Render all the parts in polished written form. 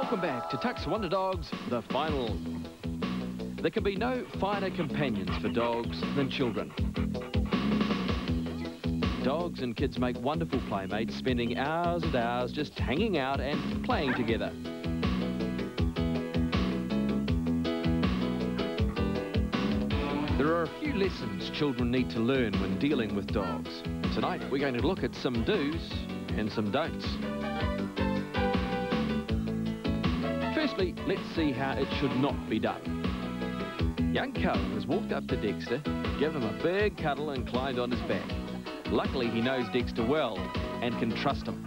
Welcome back to Tux Wonder Dogs, the final. There can be no finer companions for dogs than children. Dogs and kids make wonderful playmates, spending hours and hours just hanging out and playing together. There are a few lessons children need to learn when dealing with dogs. Tonight we're going to look at some do's and some don'ts. Firstly, let's see how it should not be done. Young Cub has walked up to Dexter, given him a big cuddle and climbed on his back. Luckily, he knows Dexter well and can trust him.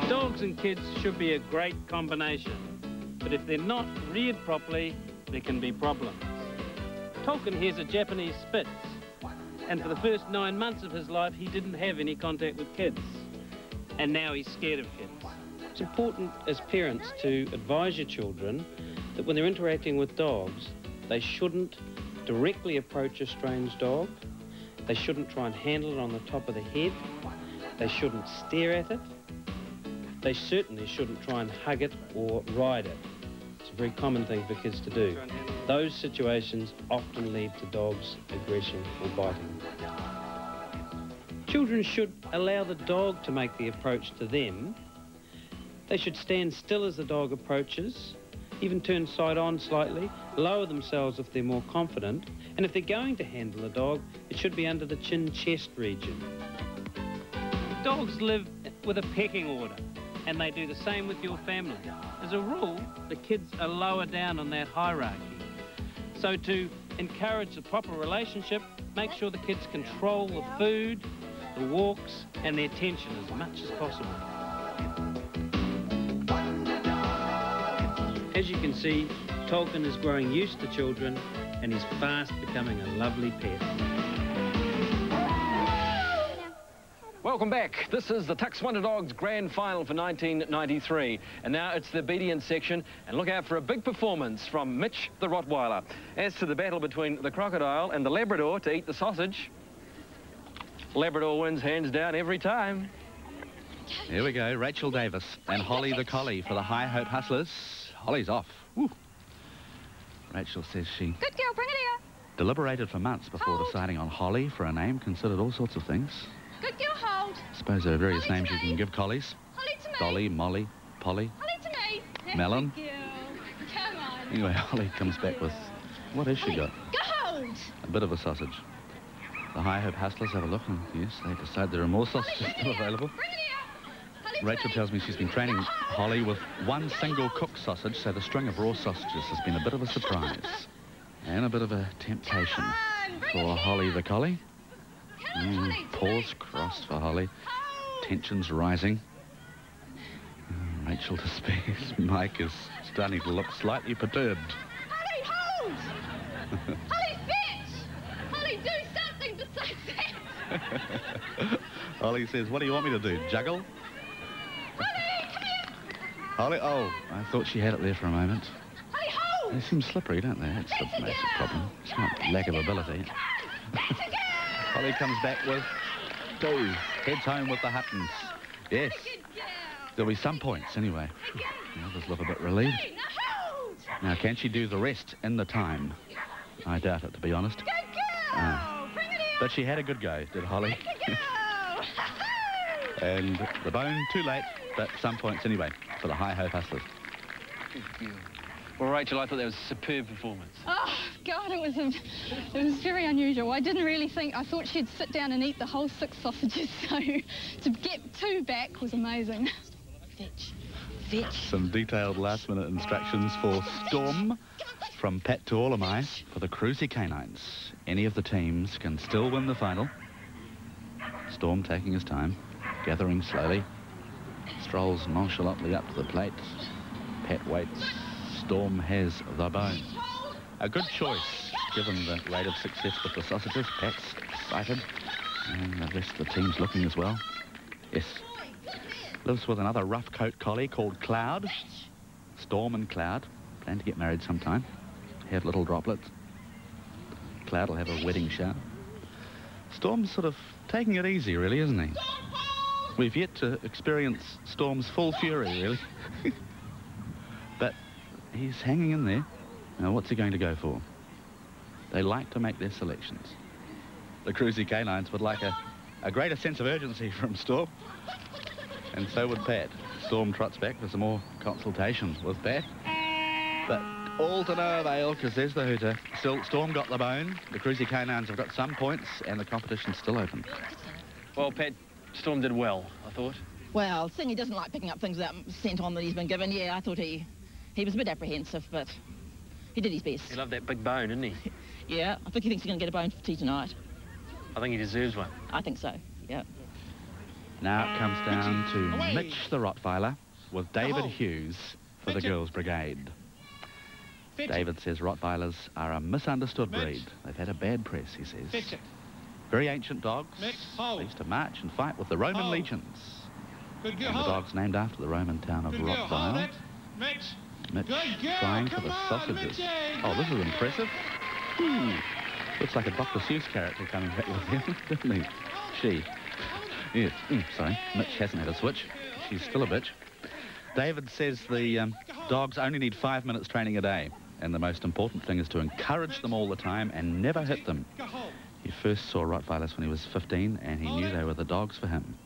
Dogs and kids should be a great combination, but if they're not reared properly, there can be problems. Tolkien here's a Japanese Spitz, and for the first 9 months of his life, he didn't have any contact with kids, and now he's scared of kids. It's important as parents to advise your children that when they're interacting with dogs, they shouldn't directly approach a strange dog. They shouldn't try and handle it on the top of the head. They shouldn't stare at it. They certainly shouldn't try and hug it or ride it. It's a very common thing for kids to do. Those situations often lead to dogs' aggression or biting. Children should allow the dog to make the approach to them. They should stand still as the dog approaches, even turn side on slightly, lower themselves if they're more confident, and if they're going to handle a dog, it should be under the chin-chest region. Dogs live with a pecking order, and they do the same with your family. As a rule, the kids are lower down on that hierarchy. So to encourage the proper relationship, make sure the kids control the food, the walks, and their attention as much as possible. As you can see, Tolkien is growing used to children and he's fast becoming a lovely pet. Welcome back. This is the Tux Wonder Dogs Grand Final for 1993. And now it's the obedience section, and look out for a big performance from Mitch the Rottweiler. As to the battle between the crocodile and the Labrador to eat the sausage, Labrador wins hands down every time. Here we go, Rachel Davis and Holly the Collie for the High Hope Hustlers. Holly's off. Woo. Rachel says she Good girl, bring it here. deliberated for months before deciding on Holly for a name, considered all sorts of things. Good girl, hold. I suppose there are various Holly names you can give collies. Holly to me. Dolly, Molly, Polly, Holly to me. Melon. Good girl. Come on. Anyway, Holly comes back with, what has she got? Go hold. A bit of a sausage. The High Hope Hustlers have a look, and yes, they decide there are more sausages still available. Bring it here. Holly to Rachel me. tells me she's been training Holly with one single cooked sausage, so the string of raw sausages has been a bit of a surprise. And a bit of a temptation for Holly the Collie. Paws crossed for Holly. Tensions rising. Rachel despairs. Mike is starting to look slightly perturbed. Holly, hold. Holly, fetch. Holly, do something besides that. Holly says, what do you want me to do, juggle? Holly, come here. Holly, oh, I thought she had it there for a moment. Holly, hold. They seem slippery, don't they? That's the massive problem. It's not lack of ability. That's a girl. Holly comes back with 2. Heads home with the Huttons. Yes. Good girl. There'll be some points anyway. The others look a bit relieved. Hey, now hold. Now, can she do the rest in the time? I doubt it, to be honest. Good girl. Bring it here. But she had a good go, did Holly? Good girl. And the bone, too late, but some points anyway for the High Hope Hustlers. Well, Rachel, I thought that was a superb performance. Oh, God, it was very unusual. I didn't really think, I thought she'd sit down and eat the whole 6 sausages, so to get 2 back was amazing. Fetch, fetch. Some detailed last-minute instructions for Storm from Pat Toaolamai for the CRUISY Canines. Any of the teams can still win the final. Storm taking his time, gathering slowly, strolls nonchalantly up to the plate. Pat waits. Storm has the bone. A good choice, given the rate of success with the sausages. Pat's excited, and the rest of the team's looking as well. Yes. Lives with another rough coat collie called Cloud. Storm and Cloud plan to get married sometime. Have little droplets. Cloud will have a wedding shower. Storm's sort of taking it easy, really, isn't he? We've yet to experience Storm's full fury, really. But he's hanging in there. Now, what's he going to go for? They like to make their selections. The CRUISY canines would like a greater sense of urgency from Storm. And so would Pat. Storm trots back for some more consultation with Pat. But all to no avail, because there's the hooter. Still, Storm got the bone. The CRUISY canines have got some points, and the competition's still open. Well, Pat, Storm did well, I thought. Well, seeing he doesn't like picking up things that sent on that he's been given, yeah, I thought he was a bit apprehensive, but he did his best. He loved that big bone, didn't he? Yeah, I think he thinks he's going to get a bone for tea tonight. I think he deserves one. I think so, yeah. Now it comes down to Mitch the Rottweiler with David Hughes for the Girls Brigade. David says Rottweilers are a misunderstood breed. They've had a bad press, he says. Very ancient dogs. They used to march and fight with the Roman legions. And the dog's named after the Roman town of Rottweil. Mitch trying for the sausages. Oh, this is impressive. Looks like a Dr. Seuss character coming back with him, doesn't he? She. Yes. Sorry, Mitch hasn't had a switch. She's still a bitch. David says the dogs only need 5 minutes training a day, and the most important thing is to encourage them all the time and never hit them. He first saw Rottweilers when he was 15, and he knew they were the dogs for him.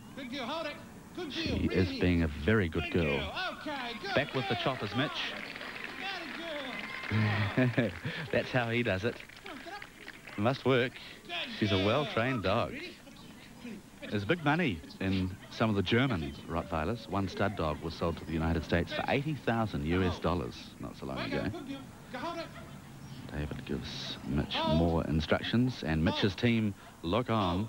She is being a very good girl. Back with the choppers, Mitch. That's how he does it. It must work. She's a well-trained dog. There's big money in some of the German Rottweilers. One stud dog was sold to the United States for $80,000 US not so long ago. David gives Mitch more instructions, and Mitch's team look on,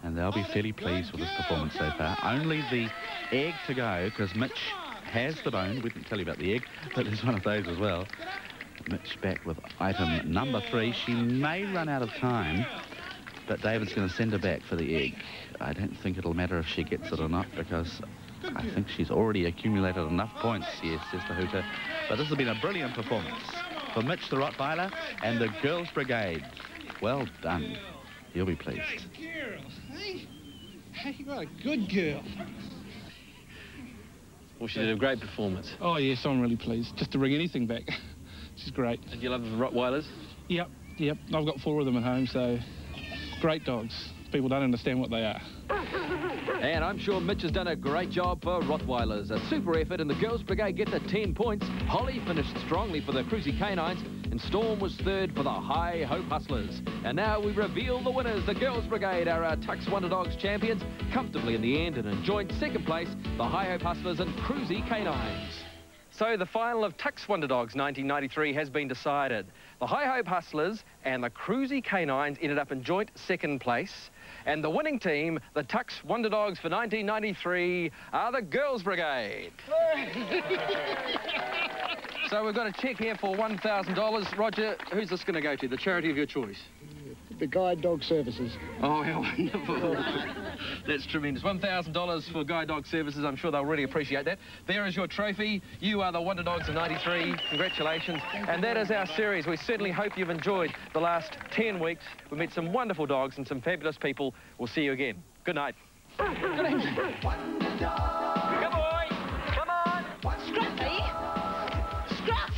and they'll be fairly pleased with this performance so far. Only the egg to go, because Mitch has the bone. We didn't tell you about the egg, but there's one of those as well. Mitch back with item number 3. She may run out of time, but David's going to send her back for the egg. I don't think it'll matter if she gets it or not, because I think she's already accumulated enough points. Yes, says the hooter. But this has been a brilliant performance for Mitch the Rottweiler and the Girls Brigade. Well done. You'll be pleased. Good girl, hey? Hey, what a good girl. Well, she did a great performance. Oh, yes, I'm really pleased. Just to bring anything back. She's great. Did you love the Rottweilers? Yep. I've got 4 of them at home, so great dogs. People don't understand what they are. And I'm sure Mitch has done a great job for Rottweilers. A super effort, and the Girls Brigade get the 10 points. Holly finished strongly for the CRUISY canines, and Storm was third for the High Hope Hustlers. And now we reveal the winners. The Girls Brigade are our Tux Wonder Dogs champions, comfortably in the end, and in joint second place, the High Hope Hustlers and CRUISY canines. So the final of Tux Wonder Dogs 1993 has been decided. The High Hope Hustlers and the CRUISY canines ended up in joint second place. And the winning team, the Tux Wonder Dogs for 1993, are the Girls Brigade. So we've got a cheque here for $1,000. Roger, who's this going to go to? The charity of your choice? The Guide Dog Services. Oh, how wonderful. That's tremendous. $1,000 for Guide Dog Services. I'm sure they'll really appreciate that. There is your trophy. You are the Wonder Dogs of 93. Congratulations. And that is our series. We certainly hope you've enjoyed the last 10 weeks. We met some wonderful dogs and some fabulous people. We'll see you again. Good night. Good evening. Good boy. Come on. Scruffy! Scruff!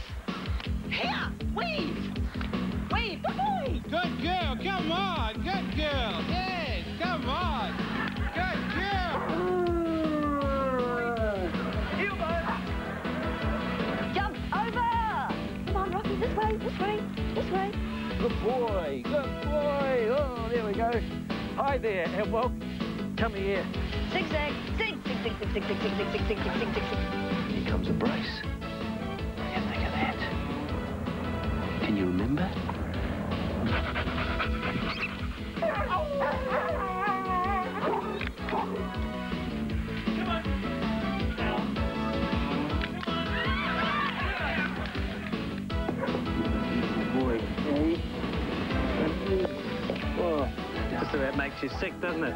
Here! Weave! Weave! Good boy! Good girl, come on. Good girl. Yes, come on. Good girl. You jump over! Come on, Rocky, this way, this way, this way. Good boy. Good boy. Oh, there we go. Hi there, and welcome. Come here. Zigzag, zig, zig, zig, zig, zig, zig, zig, zig, zig, zig, zig, zig. Here comes a brace. What do you think of that? Can you remember? Boy, hey. Oh, just about makes you sick, doesn't it?